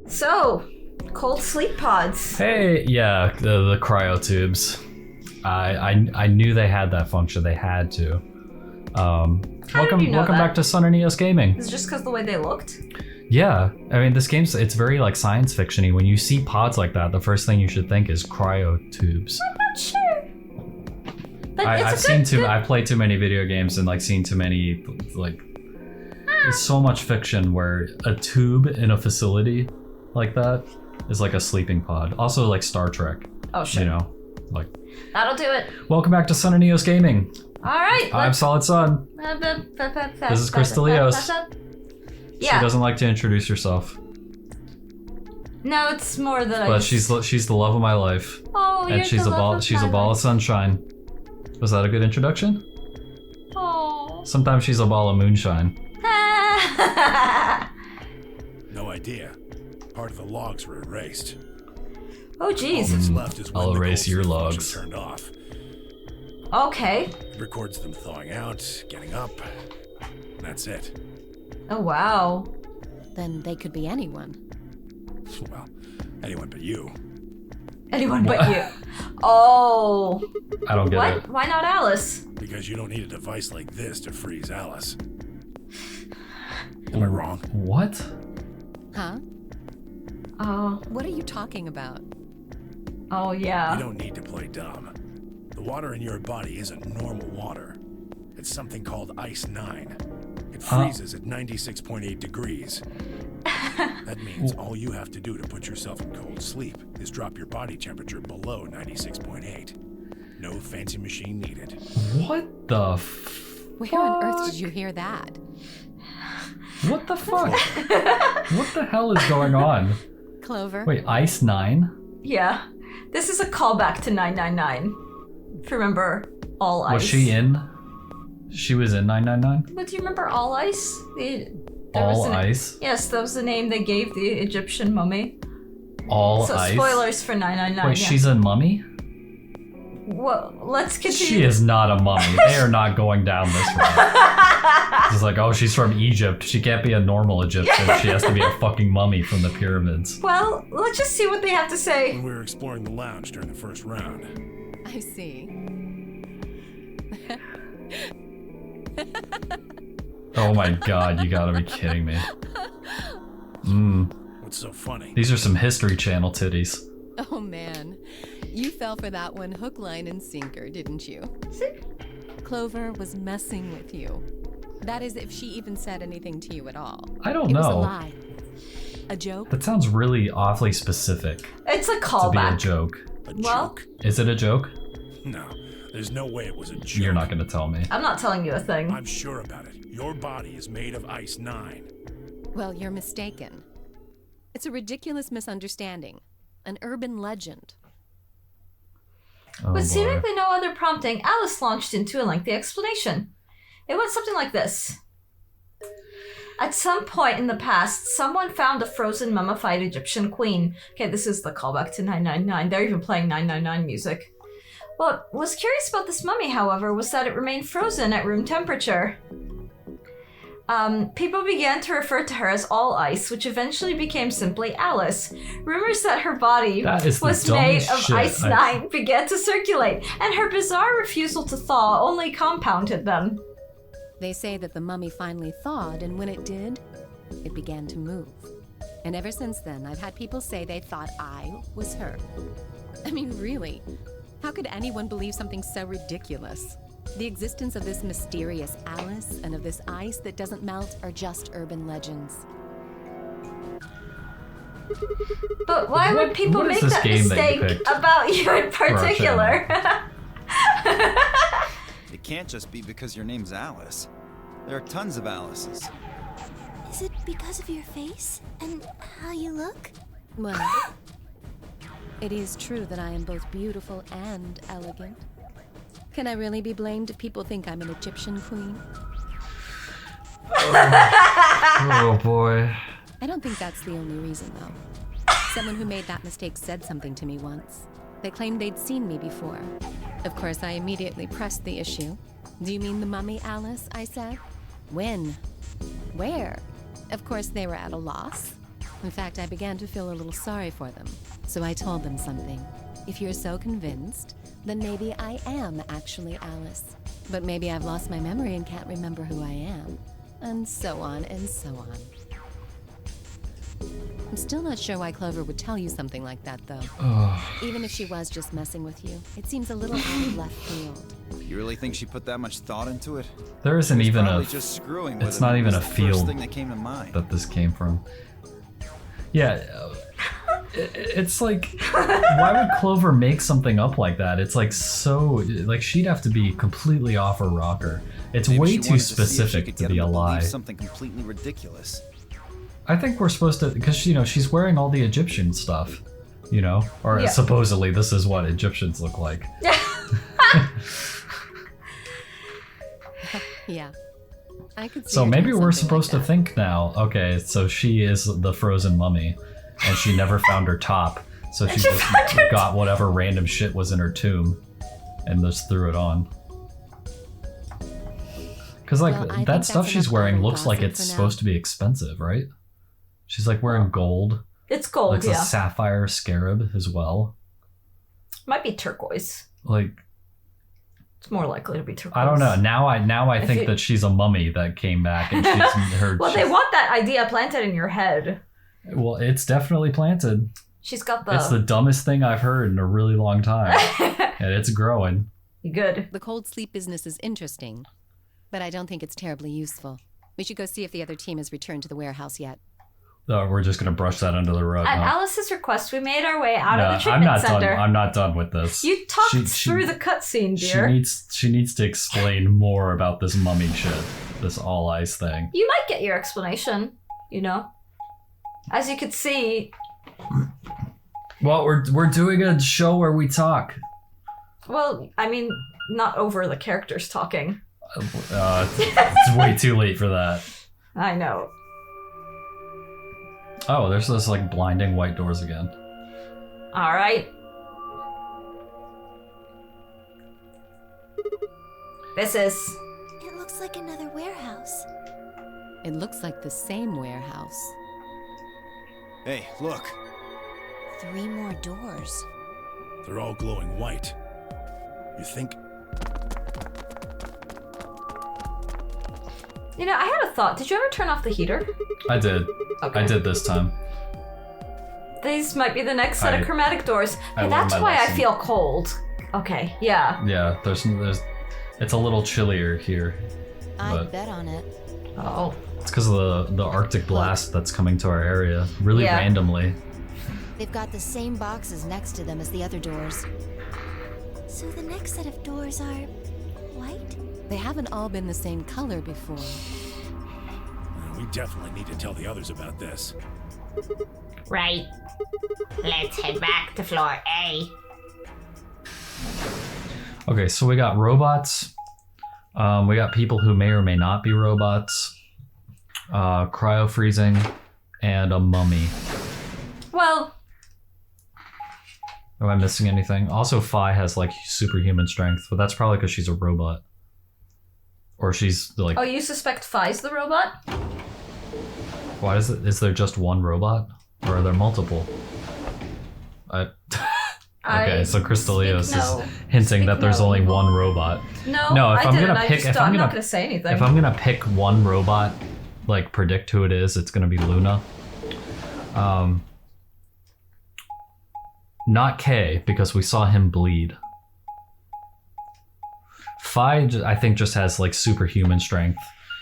So, cold sleep pods. Hey, yeah, the cryo tubes. I knew they had that function. They had to. Welcome back to Sun and EOS Gaming. Is it just because the way they looked? Yeah, I mean this game's it's very like science fiction-y. When you see pods like that, the first thing you should think is cryo tubes. I'm not sure. But I've played too many video games and like seen too many like. There's so much fiction where a tube in a facility like that is like a sleeping pod. Also like Star Trek. Oh shit. You know, like. That'll do it. Welcome back to Sun and EOS Gaming. All right. I'm Solid Sun. This is Crystal EOS. Yeah. She doesn't like to introduce herself. No, it's more that But she's the love of my life. Oh, and she's a ball of sunshine. Was that a good introduction? Oh. Sometimes she's a ball of moonshine. No idea. Part of the logs were erased. Oh jeez. All that's left is when I'll the erase your cold sleep logs. function turned off. Okay. It records them thawing out, getting up. And that's it. Oh wow. Then they could be anyone. Well, anyone but you. Anyone but you. Oh. I don't get What? it. Why not Alice? Because you don't need a device like this to freeze Alice. Am I wrong? What? Huh? Oh. What are you talking about? Oh yeah. You don't need to play dumb. The water in your body isn't normal water. It's something called Ice 9. It freezes at 96.8 degrees. That means all you have to do to put yourself in cold sleep is drop your body temperature below 96.8. No fancy machine needed. What the Where on earth did you hear that? What the fuck? What the hell is going on? Clover? Wait, Ice 9? Yeah. This is a callback to 999. If you remember All Ice. Was she in? She was in 999? But do you remember All Ice? Ice? Yes, that was the name they gave the Egyptian mummy. All So Ice? spoilers for 999. Wait, yeah. she's a mummy? Well, let's continue. She is not a mummy. They are not going down this road. It's like, oh, she's from Egypt. She can't be a normal Egyptian. She has to be a fucking mummy from the pyramids. Well, let's just see what they have to say. When we were exploring the lounge during the first round. I see. Oh my god, you gotta be kidding me. What's so funny? These are some History Channel titties. Oh man. You fell for that one hook, line, and sinker, didn't you? Clover was messing with you. That is, if she even said anything to you at all. I don't It know. was a lie. A joke? That sounds really awfully specific It's a to be a callback. joke. A Well- joke? Is it a joke? No, there's no way it was a joke. You're not gonna tell me. I'm not telling you a thing. I'm sure about it. Your body is made of Ice 9. Well, you're mistaken. It's a ridiculous misunderstanding. An urban legend. Oh, With boy. seemingly no other prompting, Alice launched into a lengthy explanation. It went something like this. At some point in the past, someone found a frozen mummified Egyptian queen. Okay, this is the callback to 999. They're even playing 999 music. What was curious about this mummy, however, was that it remained frozen at room temperature. People began to refer to her as All Ice, which eventually became simply Alice. Rumors that her body That is the was made dumbest of shit Ice 9 began to circulate, and her bizarre refusal to thaw only compounded them. They say that the mummy finally thawed, and when it did, it began to move. And ever since then, I've had people say they thought I was her. I mean, really, how could anyone believe something so ridiculous? The existence of this mysterious Alice and of this ice that doesn't melt are just urban legends. But why would people what is make this that game that you mistake picked about you in particular? It can't just be because your name's Alice. There are tons of Alices. Is it because of your face and how you look? Well, it is true that I am both beautiful and elegant. Can I really be blamed if people think I'm an Egyptian queen? Oh boy. I don't think that's the only reason, though. Someone who made that mistake said something to me once. They claimed they'd seen me before. Of course, I immediately pressed the issue. Do you mean the mummy, Alice? I said. When? Where? Of course, they were at a loss. In fact, I began to feel a little sorry for them. So I told them something. If you're so convinced, then maybe I am actually Alice. But maybe I've lost my memory and can't remember who I am. And so on and so on. I'm still not sure why Clover would tell you something like that, though. Even if she was just messing with you, it seems a little out of left field. You really think she put that much thought into it? There isn't even Probably a. just screwing with It's him. not even It a was the first field thing that came to mind. that this came from. Yeah, it's like, why would Clover make something up like that? It's like so, like she'd have to be completely off her rocker. It's Maybe way she too wanted to see if she specific could to get be him a believe lie. Something completely ridiculous. I think we're supposed to, because she's wearing all the Egyptian stuff, or Yeah. supposedly this is what Egyptians look like. Yeah. I could see So her maybe doing we're something supposed like to think now, okay, so she is the frozen mummy, and she never found her top, so she just got whatever random shit was in her tomb, and just threw it on. Because Well, I think that that's stuff she's enough wearing idle looks like gossip it's for now. supposed to be expensive, right? She's like wearing gold, It's gold, like a yeah. sapphire scarab as well. Might be turquoise. Like, It's more likely to be turquoise. I don't know. Now I If think you- that she's a mummy that came back, and she's her. Well, they want that idea planted in your head. Well, it's definitely planted. She's got It's the dumbest thing I've heard in a really long time, and it's growing. Good. The cold sleep business is interesting, but I don't think it's terribly useful. We should go see if the other team has returned to the warehouse yet. We're just gonna brush that under the rug. At huh? Alice's request, we made our way out No, of the I'm treatment not center. done. I'm not done with this. You talked She- through the cutscene, She dear. needs to explain more about this mummy shit, this all ice thing. You might get your explanation, As you could see, Well, we're doing a show where we talk. well, I mean, not over the characters talking. It's way too late for that. I know. Oh, there's this like blinding white doors again. All right. This is. It looks like another warehouse. It looks like the same warehouse. Hey, look. 3 more doors. They're all glowing white. You think? I had a thought. Did you ever turn off the heater? I did. Okay. I did this time. These might be the next set I- of chromatic doors. I Hey, learned that's my why I lesson. feel cold. Okay, yeah. Yeah, there's it's a little chillier here. I'd But- bet on it. Oh. It's because of the Arctic blast that's coming to our area really Yeah. randomly. They've got the same boxes next to them as the other doors. So the next set of doors are white? They haven't all been the same color before. We definitely need to tell the others about this. Right. Let's head back to floor A. Okay, so we got robots. We got people who may or may not be robots. Cryo freezing, and a mummy. Well, Am I missing anything? Also, Fi has like superhuman strength, but that's probably because she's a robot. Or she's like, oh, you suspect Fi's the robot? why is it? Is there just one robot, or are there multiple? Okay, I so Crystalios speak no. is hinting Speak that there's no. only one robot. No, if I I'm didn't. gonna I pick, just, if I'm I'm not gonna, going to say anything. if I'm gonna pick one robot, like predict who it is, it's gonna be Luna. Not K, because we saw him bleed. Fi, I think, just has like superhuman strength.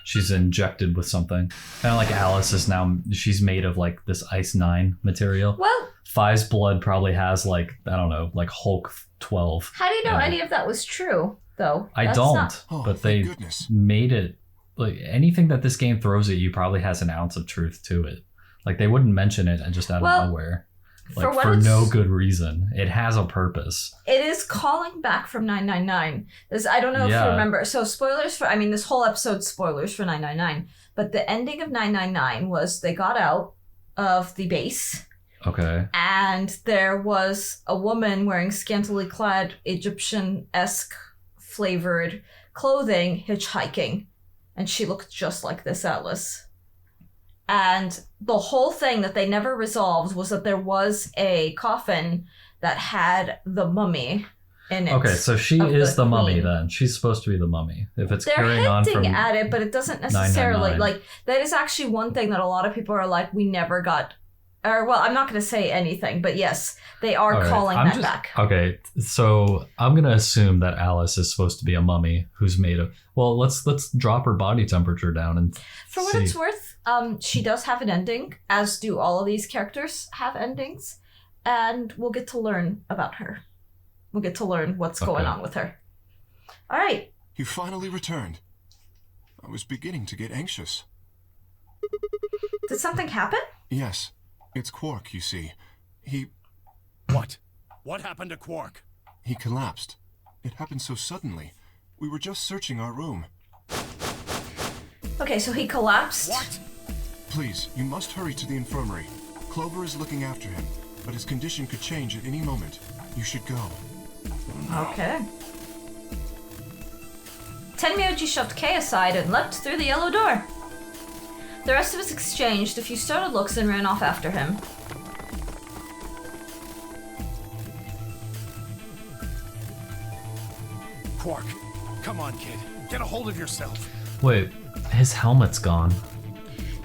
She's injected with something. Kind of like Alice is now, she's made of like this Ice 9 material. Well, Fi's blood probably has like, I don't know, like Hulk 12. how do you know Yeah. any of that was true, though? I That's don't, not- but they made it, like anything that this game throws at you probably has an ounce of truth to it. Like they wouldn't mention it and just out Well, of nowhere. for Like what for it's- no good reason. It has a purpose. It is calling back from 999. I don't know if Yeah. you remember. So spoilers for, this whole episode's spoilers for 999. But the ending of 999 was they got out of the base Okay. and there was a woman wearing scantily clad Egyptian-esque flavored clothing hitchhiking. And she looked just like this Atlas. And the whole thing that they never resolved was that there was a coffin that had the mummy in it. Okay, so she is the mummy then. She's supposed to be the mummy. If it's They're carrying on from hinting at it, but it doesn't necessarily 999. like that is actually one thing that a lot of people are like, we never got. Or well, I'm not going to say anything, but yes, they are All right, calling I'm that just- back. Okay, so I'm gonna assume that Alice is supposed to be a mummy who's made of. Well, let's drop her body temperature down and For what see. it's worth, she does have an ending, as do all of these characters have endings, and we'll get to learn about her. We'll get to learn what's going Okay. on with her. All right. You finally returned. I was beginning to get anxious. Did something happen? Yes, it's Quark, you see. What? What happened to Quark? He collapsed. It happened so suddenly. We were just searching our room. Okay, so he collapsed. What? Please, you must hurry to the infirmary. Clover is looking after him, but his condition could change at any moment. You should go. Okay. Tenmyoji shoved Kay aside and leapt through the yellow door. The rest of us exchanged a few startled looks and ran off after him. Quark, come on, kid. Get a hold of yourself. Wait, his helmet's gone.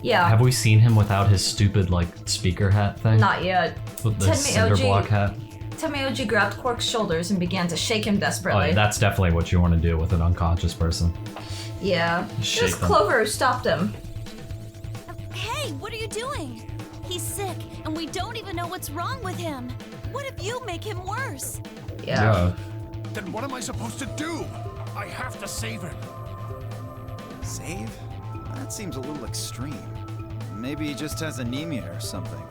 Yeah, Have we seen him without his stupid like speaker hat thing? not yet. With the cinder block hat. Tenmyoji grabbed Quark's shoulders and began to shake him Oh, desperately. yeah, that's definitely what you want to do with an unconscious person. Yeah. Shake It was them. Clover who stopped him. Hey, what are you doing? He's sick, and we don't even know what's wrong with him. What if you make him worse? Yeah. Then what am I supposed to do? I have to save him. Save? That seems a little extreme. Maybe he just has anemia or something.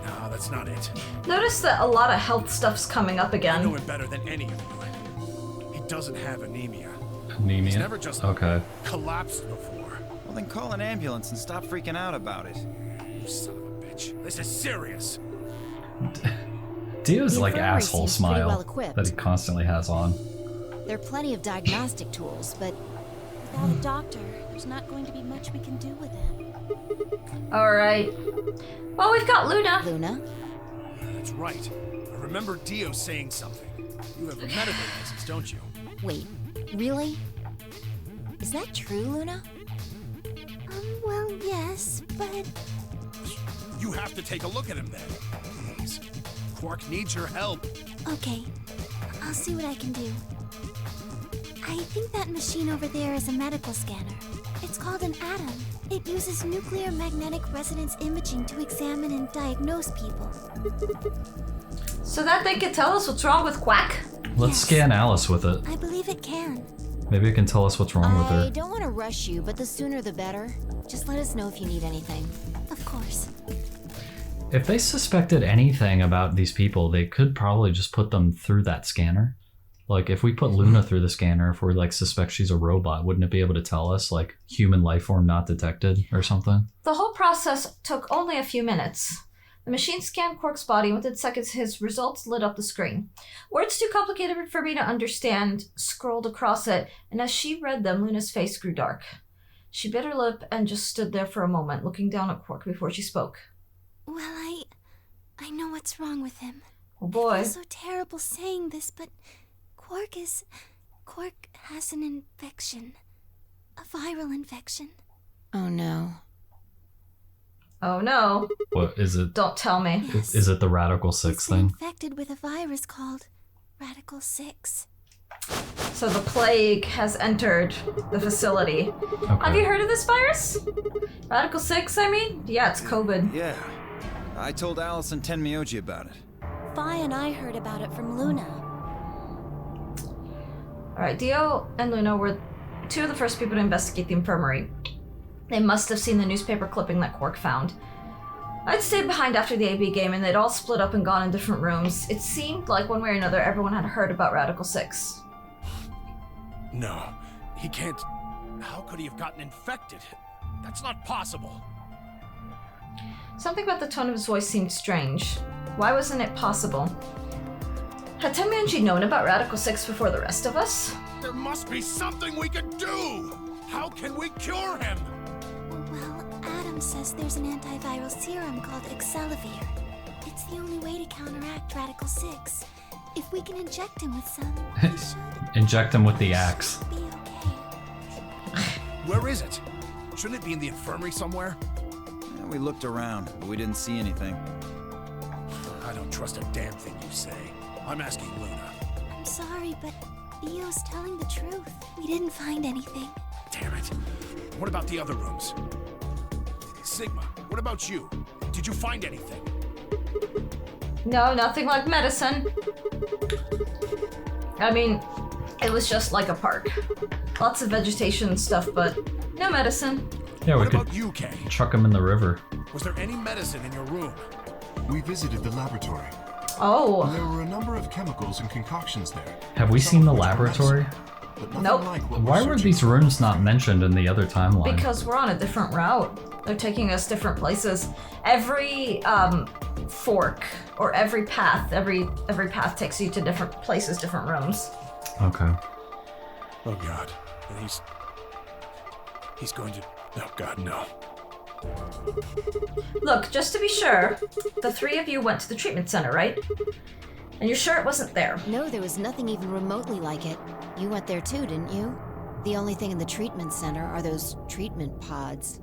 No, that's not it. Notice that a lot of health stuff's coming up I know again. him better than any of you. He doesn't have anemia. Anemia. He's never just Okay. collapsed before. Well, then call an ambulance and stop freaking out about it. You son of a bitch. This is serious. Dio's The like infirmary asshole seems pretty smile well-equipped. that he constantly has on. There are plenty of diagnostic tools, but without a doctor, there's not going to be much we can do with him. Alright. Well, we've got Luna. Luna? That's right. I remember Dio saying something. You have a medical license, don't you? Wait, really? Is that true, Luna? Well, yes, but... You have to take a look at him then. Please. Quark needs your help. Okay, I'll see what I can do. I think that machine over there is a medical scanner. It's called an atom. It uses nuclear magnetic resonance imaging to examine and diagnose people. So that thing can tell us what's wrong with Quack? Let's Yes. scan Alice with it. I believe it can. Maybe it can tell us what's wrong with I her. don't want to rush you, but the sooner the better. Just let us know if you need anything. Of course. If they suspected anything about these people, they could probably just put them through that scanner. Like, if we put Luna through the scanner, if we like suspect she's a robot, wouldn't it be able to tell us like human life form not detected or something? The whole process took only a few minutes. The machine scanned Quark's body, and within seconds his results lit up the screen. Words too complicated for me to understand scrolled across it, and as she read them, Luna's face grew dark. She bit her lip and just stood there for a moment, looking down at Quark before she spoke. Well, I know what's wrong with him. Oh I boy. feel so terrible saying this, but Quark has an infection. A viral infection. Oh no. Oh no. What is it? Don't tell me. Yes. Is it the Radical Six He's thing? infected with a virus called Radical 6. So the plague has entered the facility. Have you heard of this virus? Radical 6, I mean? Yeah, it's COVID. Yeah. I told Alice and Tenmyoji about it. Fi and I heard about it from Luna. Alright, Dio and Luna were two of the first people to investigate the infirmary. They must have seen the newspaper clipping that Quark found. I'd stayed behind after the AB game and they'd all split up and gone in different rooms. It seemed like one way or another everyone had heard about Radical 6. No, he can't. How could he have gotten infected? That's not possible. Something about the tone of his voice seemed strange. Why wasn't it possible? Had Tenmyoji known about Radical 6 before the rest of us? There must be something we can do! How can we cure him? Well, Adam says there's an antiviral serum called Excelavir. It's the only way to counteract Radical 6. If we can inject him with some, he should Inject him with the axe. be okay. Where is it? Shouldn't it be in the infirmary somewhere? Yeah, we looked around, but we didn't see anything. I don't trust a damn thing you say. I'm asking Luna. I'm sorry, but Theo's telling the truth. We didn't find anything. Damn it. What about the other rooms? Sigma, what about you? Did you find anything? No, nothing like medicine. I mean, it was just like a park. Lots of vegetation and stuff, but no medicine. Yeah, we What could about you, Kay? chuck him in the river. Was there any medicine in your room? We visited the laboratory. Oh, There were a number of chemicals and concoctions there. Have we Some seen the of which are laboratory? medicine, but nothing Nope. like what Why we're were searching these for. rooms not mentioned in the other timeline? because we're on a different route. They're taking us different places. Every fork or every path, every path takes you to different places, different rooms. Okay. Oh god. And he's going to... Oh god, no. Look, just to be sure, the three of you went to the treatment center, right? And you're sure it wasn't there? No, there was nothing even remotely like it. You went there too, didn't you? The only thing in the treatment center are those treatment pods.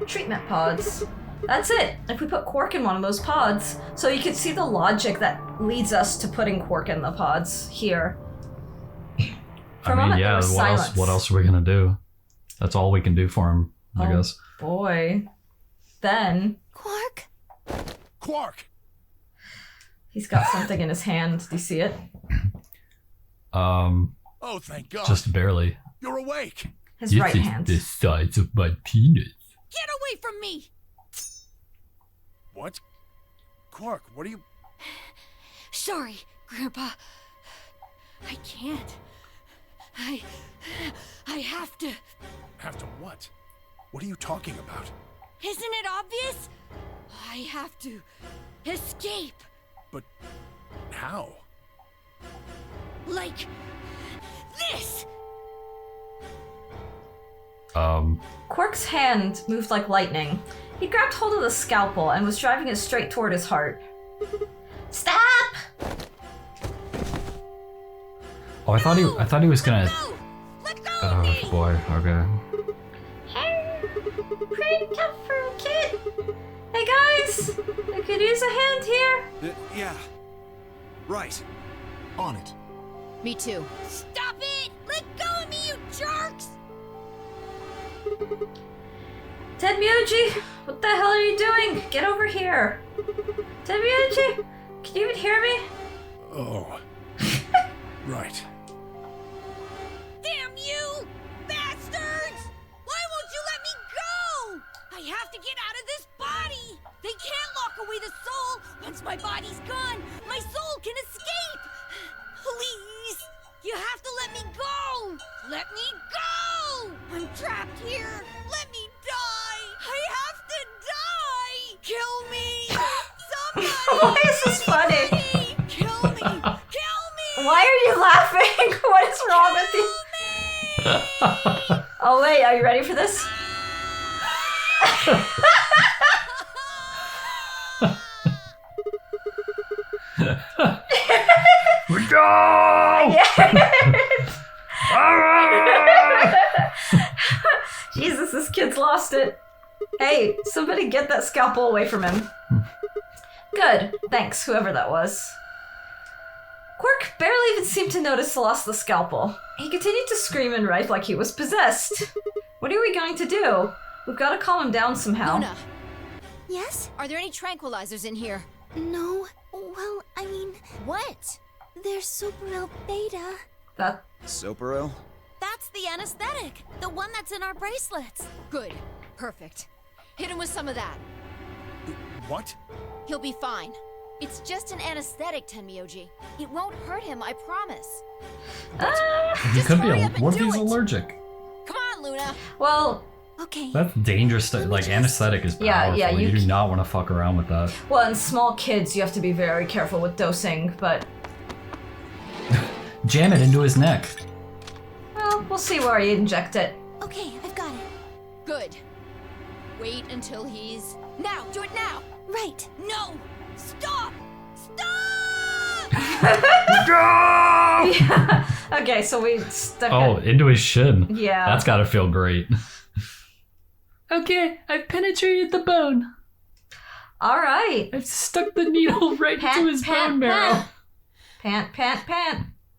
Treatment pods. That's it. If we put Quark in one of those pods, so you can see the logic that leads us to putting Quark in the pods here. For a I mean, moment, there yeah, was silence. what else are we gonna do? That's all we can do for him, I Oh, guess. boy. Then Quark? Quark! he's got something in his hand. Do you see it? Oh, thank god. Just barely. You're awake. His right hand. the size of my penis. Get away from me! What? Quark, what are you... Sorry, Grandpa. I can't. I have to. Have to what? What are you talking about? Isn't it obvious? I have to escape. But... how? Like this. Quark's hand moved like lightning. He grabbed hold of the scalpel and was driving it straight toward his heart. Stop! Oh, I thought he was gonna. No! Let go of Oh me! boy. Okay. Pretty tough for a kid. Hey guys, I could use a hand here. Yeah. Right. On it. Me too. Stop it! Let go of me, you jerks! Tenmyuji, what the hell are you doing? Get over here. Tenmyuji, can you even hear me? Oh. Right. Damn you! Bastards! Why won't you let me go? I have to get out of this body! They can't lock away the soul! Once my body's gone, my soul can escape! Please! You have to let me go! Let me go! I'm trapped here! Let me die! I have to die! Kill me! Somebody! Why is this funny? Kill me! Kill me! Why are you laughing? What is wrong with you? Oh wait, are you ready for this? Jesus, this kid's lost it. Hey, somebody get that scalpel away from him. Good, thanks, whoever that was. Quark barely even seemed to notice the loss of the scalpel. He continued to scream and writhe like he was possessed. What are we going to do? We've got to calm him down somehow. Luna, Yes? are there any tranquilizers in here? No. Well, I mean, What? there's Superil Beta. That Soparil? That's the anesthetic. The one that's in our bracelets. Good. Perfect. Hit him with some of that. What? He'll be fine. It's just an anesthetic, Tenmyoji. It won't hurt him, I promise. He could be. hurry up and What if do he's it. allergic? Come on, Luna. well, Okay. That's dangerous. Like anesthetic is Yeah, powerful. yeah, you you do not want to fuck around with that. in small kids you have to be very careful with dosing, but Jam it into his neck. well, we'll see where you inject it. Okay, I've got it. Good. Wait until he's... Now! Do it now! Right. No! Stop! Stop! Yeah. Okay, so we stuck it. Into his shin. Yeah. That's gotta feel great. Okay, I've penetrated the bone. All right. I've stuck the needle right into his bone marrow. Pant.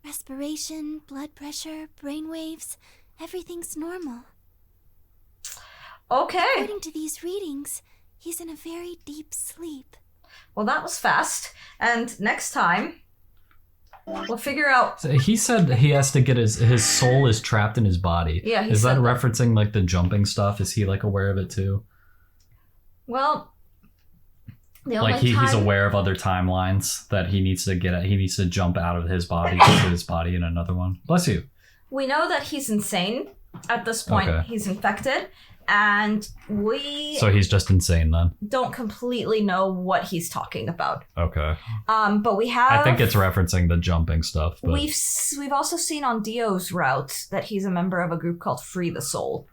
Respiration, blood pressure, brain waves, everything's normal. Okay. According to these readings, he's in a very deep sleep. Well, that was fast. And next time, we'll figure out... So he said he has to get his soul is trapped in his body. Yeah, he Is that said that. referencing like the jumping stuff? Is he like aware of it too? Well, the only Like he's time... aware of other timelines that he needs to get at. He needs to jump out of his body into his body in another one. Bless you. We know that he's insane at this point. Okay. He's infected. And we So he's just insane then. don't completely know what he's talking about. Okay. But we have... I think it's referencing the jumping stuff. But We've also seen on Dio's route that he's a member of a group called Free the Soul.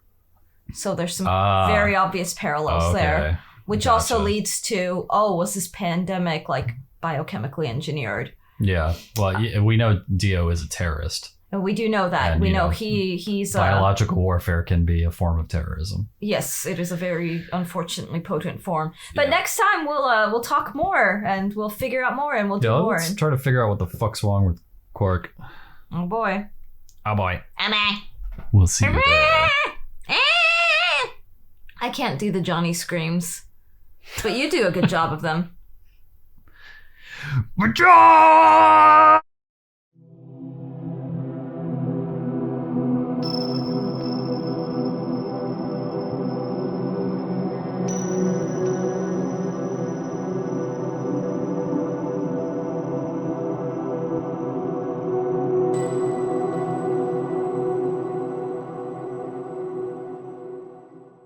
So there's some very obvious parallels there. Which also leads to, was this pandemic like biochemically engineered? Yeah. Well, we know Dio is a terrorist. And we do know that. And, we you know know, he's biological warfare can be a form of terrorism. Yes, it is a very unfortunately potent form. But next time we'll talk more and we'll figure out more and we'll do more. Let's try to figure out what the fuck's wrong with Quark. Oh boy. Oh boy. Bye-bye. We'll see you there. I can't do the Johnny screams. But you do a good job of them. Major!